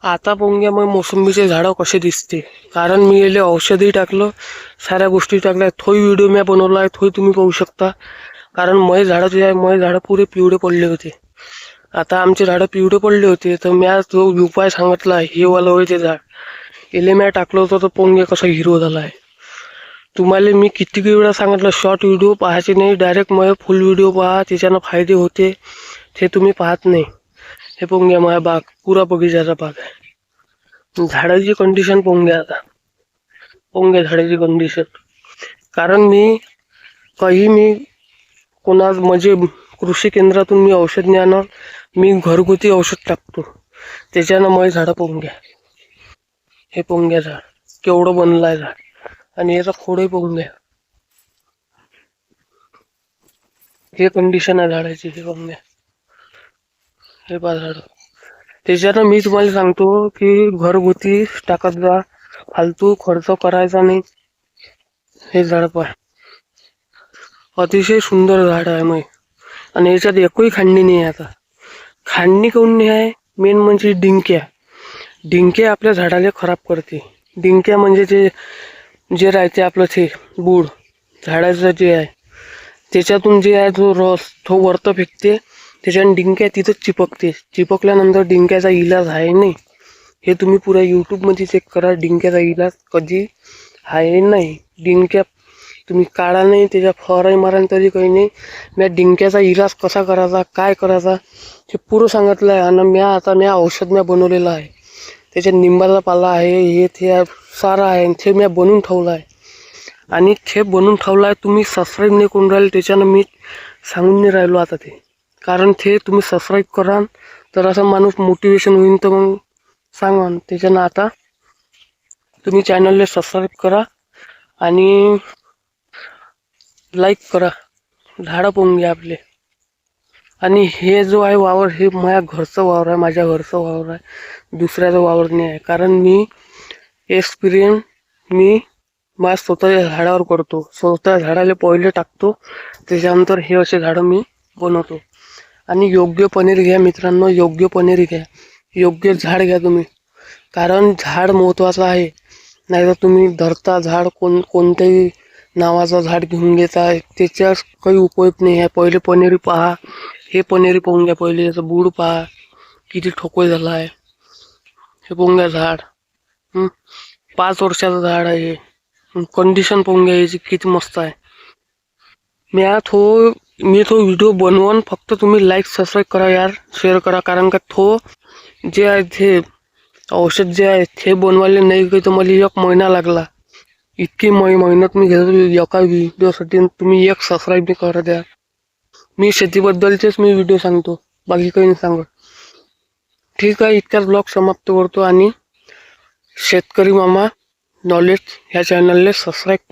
आता पोंग्या मग मोसंबीचे झाडं कसे दिसते, कारण मी याले औषधही टाकलं, साऱ्या गोष्टी टाकल्या. थोई व्हिडिओ मी बनवला आहे, थोई तुम्ही पाहू शकता. कारण मय झाडं जे आहे, मय झाडं पुरे पिवळे पडले होते. आता आमचे झाडं पिवळे पडले होते, तर मी आज जो उपाय सांगितला हे वाला होय ते झाड याले मी टाकलं होतं, तर पोंगे कसा हिरो झाला आहे. तुम्हाला मी किती वेळा सांगितलं शॉर्ट व्हिडिओ पाहायचे नाही, डायरेक्ट मग फुल व्हिडिओ पहा, त्याच्यानं फायदे होते. ते तुम्ही पाहत नाही. हे पोंग्या माझ्या बाग पुरा बगीचाचा बाग आहे. झाडाची कंडिशन पोंग्या आता पोंग्या झाडाची कंडिशन, कारण मी कोणा म्हणजे कृषी केंद्रातून मी औषध नाही आणत, मी घरगुती औषध टाकतो. त्याच्यानं मग झाडं पोंग्या. हे पोंग्या झाड केवढं बनलं आहे झाड, आणि याचा खोडही पोंग्या. हे कंडिशन आहे झाडाची. हे पोंग्या, हे पहा झाड. त्याच्यानं मी तुम्हाला सांगतो की घरगुती टाकत जा, फालतू खर्च करायचा नाही. हे झाड पहा, अतिशय सुंदर झाड आहे. मग आणि याच्यात एकही खांडणी नाही आहे. आता खांडणी काऊन नाही आहे, मेन म्हणजे डिंक्या आपल्या झाडाला खराब करते. डिंक्या म्हणजे जे जे राहते आपलं ते बूड झाडाचं जे आहे, त्याच्यातून जे आहे जो रस तो वरत फेकते, त्याच्याने डिंक्या तिथंच चिपकते. चिपकल्यानंतर डिंक्याचा इलाज आहे नाही. हे तुम्ही पुऱ्या यूट्यूबमध्ये चेक करा, डिंक्याचा इलाज कधी आहे नाही. डिंक्या तुम्ही काढा नाही, त्याच्या फवाराही माराल तरी काही नाही. मी डिंक्याचा इलाज कसा करायचा, काय करायचा हे पुरं सांगितलं आहे. आणि मी औषध बनवलेलं आहे. त्याच्यात निंबाचा पाला आहे, हे ते सारा आहे, ते मी बनवून ठेवलं आहे. आणि ते बनवून ठेवलं आहे, तुम्ही सबस्क्राईब नाही करून राहिले, त्याच्यानं मी सांगून नाही राहिलो आता ते. कारण ते तुम्ही सबस्क्राईब कराल तर असं माणूस मोटिवेशन होईल, तर मग सांगा. त्याच्यानं आता तुम्ही चॅनलला सबस्क्राईब करा आणि लाईक करा. झाडं पाहून घ्या आपले. आणि हे जो आहे वावर, हे माझ्या घरचं वावर आहे, माझ्या घरचं वावर आहे, दुसऱ्याचं वावर नाही आहे. कारण मी एक्सपिरियन्स मी माझ्या स्वतःच्या झाडावर करतो. स्वतः झाडाला पहिले टाकतो, त्याच्यानंतर हे असे झाडं मी बनवतो. आणि योग्य पनीर घ्या मित्रांनो, योग्य पनीर घ्या, योग्य झाड घ्या तुम्ही. कारण झाड महत्त्वाचं आहे. नाही तर तुम्ही धरता झाड कोणत्याही नावाचं झाड घेऊन घेता, त्याच्यात काही उपयोग नाही आहे. पहिले पनीर पहा, हे पनीर पाहून घ्या. पहिले याचं बूड पहा किती ठोकोय झाला आहे. हे पाहून घ्या झाड, 5 वर्षाचं झाड आहे. कंडिशन पाहून घ्या याची किती मस्त आहे. मी तो व्हिडिओ बनवून फक्त तुम्ही लाईक सबस्क्राईब करा यार, शेअर करा. कारण का जे आहे ते औषध जे आहे ते बनवायला नाही काही तर मला 1 महिना लागला. इतकी मेहनत मी घेतो एका व्हिडिओसाठी, तुम्ही एक सबस्क्राईब नाही करा द्या. मी शेतीबद्दलचेच मी व्हिडिओ सांगतो, बाकी काही नाही सांगत. ठीक आहे, इतक्याच ब्लॉग समाप्त करतो. आणि शेतकरी मामा नॉलेज ह्या चॅनलला सबस्क्राईब करा.